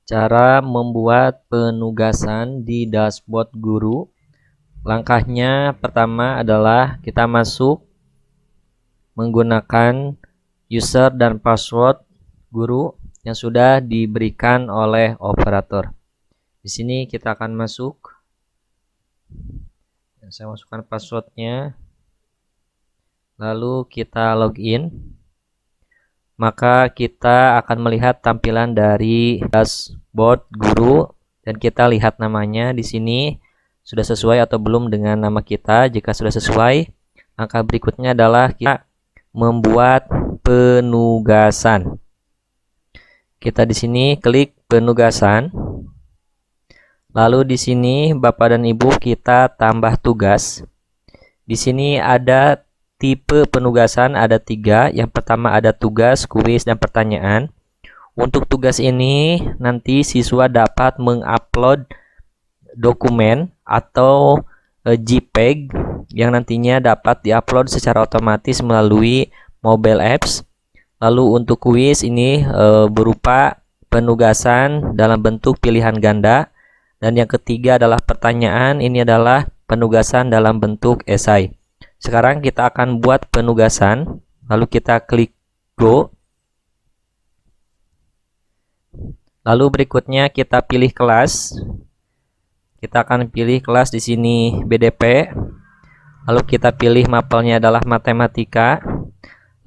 Cara membuat penugasan di dashboard guru. Langkahnya pertama adalah kita masuk menggunakan user dan password guru yang sudah diberikan oleh operator. Di sini kita akan masuk. Saya masukkan passwordnya. Lalu kita login. Maka kita akan melihat tampilan dari dashboard guru dan kita lihat namanya di sini sudah sesuai atau belum dengan nama kita. Jika sudah sesuai, langkah berikutnya adalah kita membuat penugasan. Kita di sini klik penugasan. Lalu di sini Bapak dan Ibu kita tambah tugas. Di sini ada tipe penugasan, ada 3. Yang pertama ada tugas, kuis, dan pertanyaan. Untuk tugas ini nanti siswa dapat mengupload dokumen atau JPEG yang nantinya dapat diupload secara otomatis melalui mobile apps. Lalu untuk kuis ini berupa penugasan dalam bentuk pilihan ganda. Dan yang ketiga adalah pertanyaan, ini adalah penugasan dalam bentuk esai. Sekarang kita akan buat penugasan, lalu kita klik go. Lalu berikutnya kita pilih kelas. Kita akan pilih kelas di sini BDP. Lalu kita pilih mapelnya adalah matematika.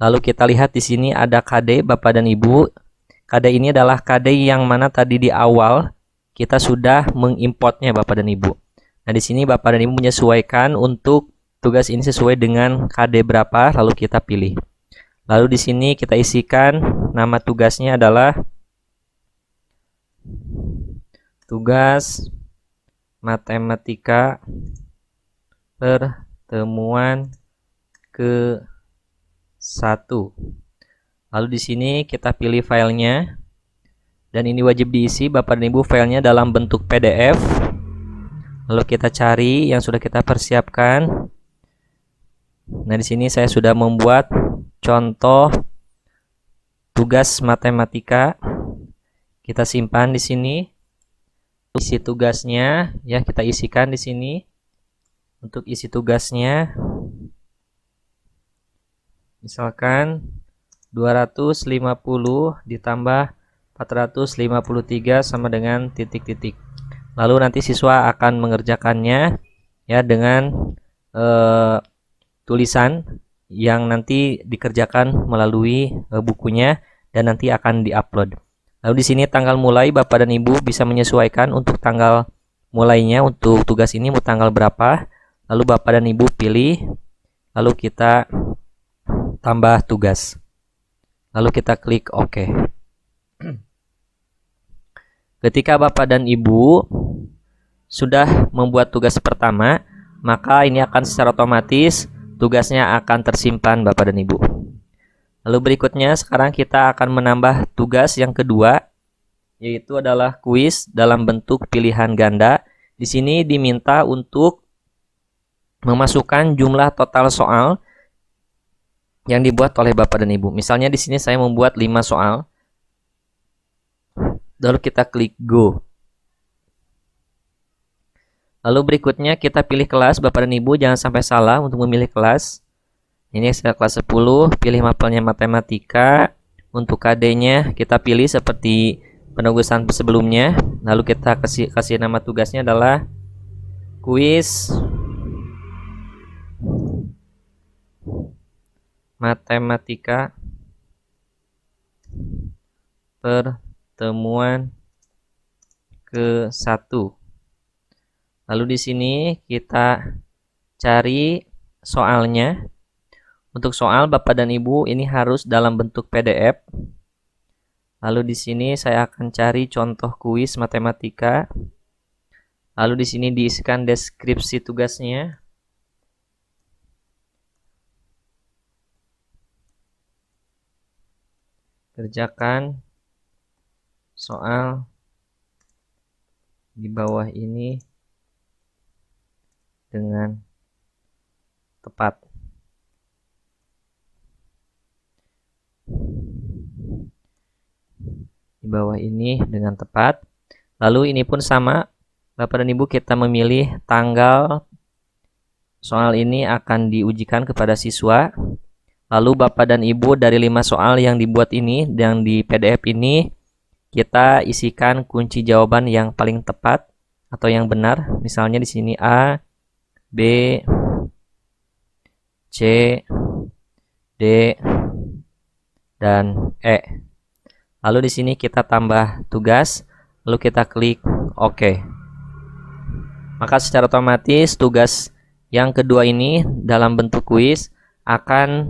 Lalu kita lihat di sini ada KD Bapak dan Ibu. KD ini adalah KD yang mana tadi di awal kita sudah mengimportnya Bapak dan Ibu. Nah, di sini Bapak dan Ibu menyesuaikan untuk tugas ini sesuai dengan KD berapa, lalu kita pilih. Lalu di sini kita isikan nama tugasnya adalah tugas matematika pertemuan ke-1. Lalu di sini kita pilih filenya. Dan ini wajib diisi Bapak dan Ibu filenya dalam bentuk PDF. Lalu kita cari yang sudah kita persiapkan. Nah, di sini saya sudah membuat contoh tugas matematika. Kita simpan di sini. Isi tugasnya ya kita isikan di sini. Untuk isi tugasnya misalkan 250 ditambah 453 sama dengan titik-titik. Lalu nanti siswa akan mengerjakannya ya dengan tulisan yang nanti dikerjakan melalui bukunya dan nanti akan diupload. Lalu di sini tanggal mulai Bapak dan Ibu bisa menyesuaikan untuk tanggal mulainya untuk tugas ini mau tanggal berapa. Lalu Bapak dan Ibu pilih, lalu kita tambah tugas. Lalu kita klik OK. Ketika Bapak dan Ibu sudah membuat tugas pertama, maka ini akan secara otomatis tugasnya akan tersimpan Bapak dan Ibu. Lalu berikutnya sekarang kita akan menambah tugas yang kedua, yaitu adalah kuis dalam bentuk pilihan ganda. Di sini diminta untuk memasukkan jumlah total soal yang dibuat oleh Bapak dan Ibu. Misalnya di sini saya membuat 5 soal. Lalu kita klik go. Lalu berikutnya kita pilih kelas Bapak dan Ibu, jangan sampai salah untuk memilih kelas. Ini saya kelas 10, pilih mapelnya matematika. Untuk KD-nya kita pilih seperti penugasan sebelumnya. Lalu kita kasih nama tugasnya adalah kuis matematika pertemuan ke-1. Lalu di sini kita cari soalnya. Untuk soal Bapak dan Ibu ini harus dalam bentuk PDF. Lalu di sini saya akan cari contoh kuis matematika. Lalu di sini diisikan deskripsi tugasnya. Kerjakan soal di bawah ini dengan tepat. Di bawah ini dengan tepat. Lalu ini pun sama, Bapak dan Ibu, kita memilih tanggal soal ini akan diujikan kepada siswa. Lalu Bapak dan Ibu dari 5 soal yang dibuat ini, yang di PDF ini, kita isikan kunci jawaban yang paling tepat atau yang benar. Misalnya di sini A, B, C, D, dan E. Lalu di sini kita tambah tugas, lalu kita klik OK. Maka secara otomatis tugas yang kedua ini dalam bentuk kuis akan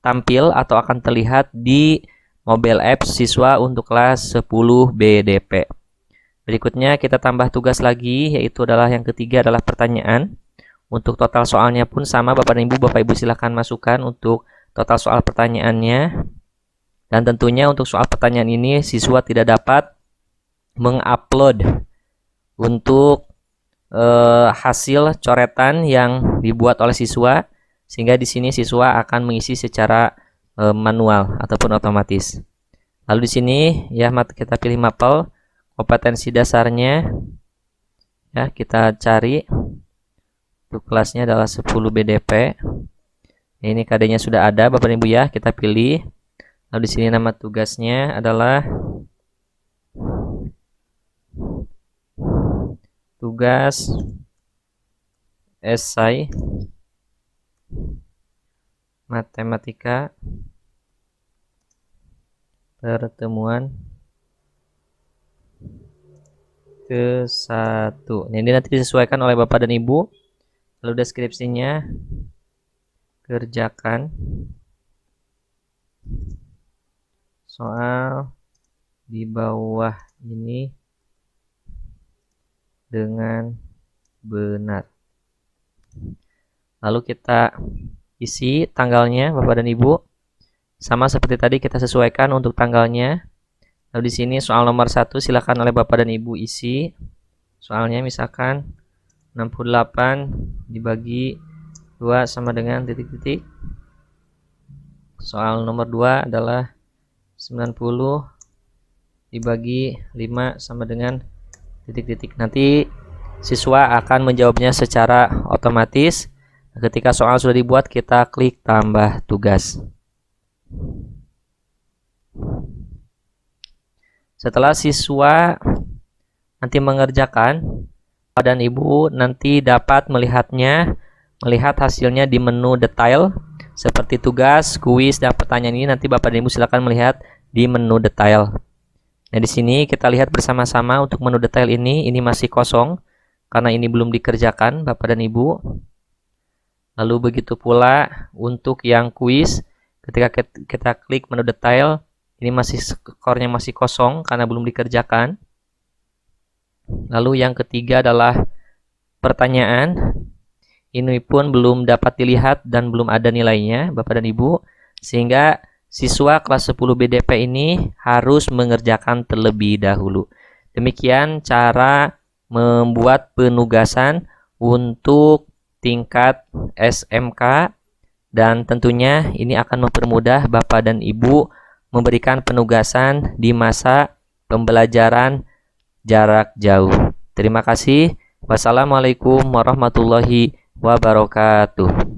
tampil atau akan terlihat di mobile apps siswa untuk kelas 10 BDP. Berikutnya kita tambah tugas lagi, yaitu adalah yang ketiga adalah pertanyaan. Untuk total soalnya pun sama, Bapak dan Ibu. Bapak Ibu silahkan masukkan untuk total soal pertanyaannya. Dan tentunya untuk soal pertanyaan ini siswa tidak dapat mengupload untuk hasil coretan yang dibuat oleh siswa, sehingga di sini siswa akan mengisi secara manual ataupun otomatis. Lalu di sini ya kita pilih mapel kompetensi dasarnya. Ya, kita cari untuk kelasnya adalah 10 BDP. Ini KD-nya sudah ada, Bapak dan Ibu ya, kita pilih. Lalu di sini nama tugasnya adalah tugas esai matematika pertemuan ke-1. Ini nanti disesuaikan oleh Bapak dan Ibu. Lalu deskripsinya, kerjakan soal di bawah ini dengan benar. Lalu kita isi tanggalnya, Bapak dan Ibu. Sama seperti tadi, kita sesuaikan untuk tanggalnya. Lalu di sini soal nomor 1 silakan oleh Bapak dan Ibu isi. Soalnya misalkan 68 dibagi 2 sama dengan titik-titik. Soal nomor 2 adalah 90 dibagi 5 sama dengan titik-titik. Nanti siswa akan menjawabnya secara otomatis. Ketika soal sudah dibuat, kita klik tambah tugas. Setelah siswa nanti mengerjakan, Bapak dan Ibu nanti dapat melihat hasilnya di menu detail. Seperti tugas, kuis, dan pertanyaan ini nanti Bapak dan Ibu silakan melihat di menu detail. Nah, di sini kita lihat bersama-sama untuk menu detail ini masih kosong karena ini belum dikerjakan, Bapak dan Ibu. Lalu begitu pula untuk yang kuis, ketika kita klik menu detail, ini skornya masih kosong karena belum dikerjakan. Lalu yang ketiga adalah pertanyaan. Ini pun belum dapat dilihat dan belum ada nilainya, Bapak dan Ibu, sehingga siswa kelas 10 BDP ini harus mengerjakan terlebih dahulu. Demikian cara membuat penugasan untuk tingkat SMK, dan tentunya ini akan mempermudah Bapak dan Ibu memberikan penugasan di masa pembelajaran jarak jauh. Terima kasih. Wassalamualaikum warahmatullahi wabarakatuh.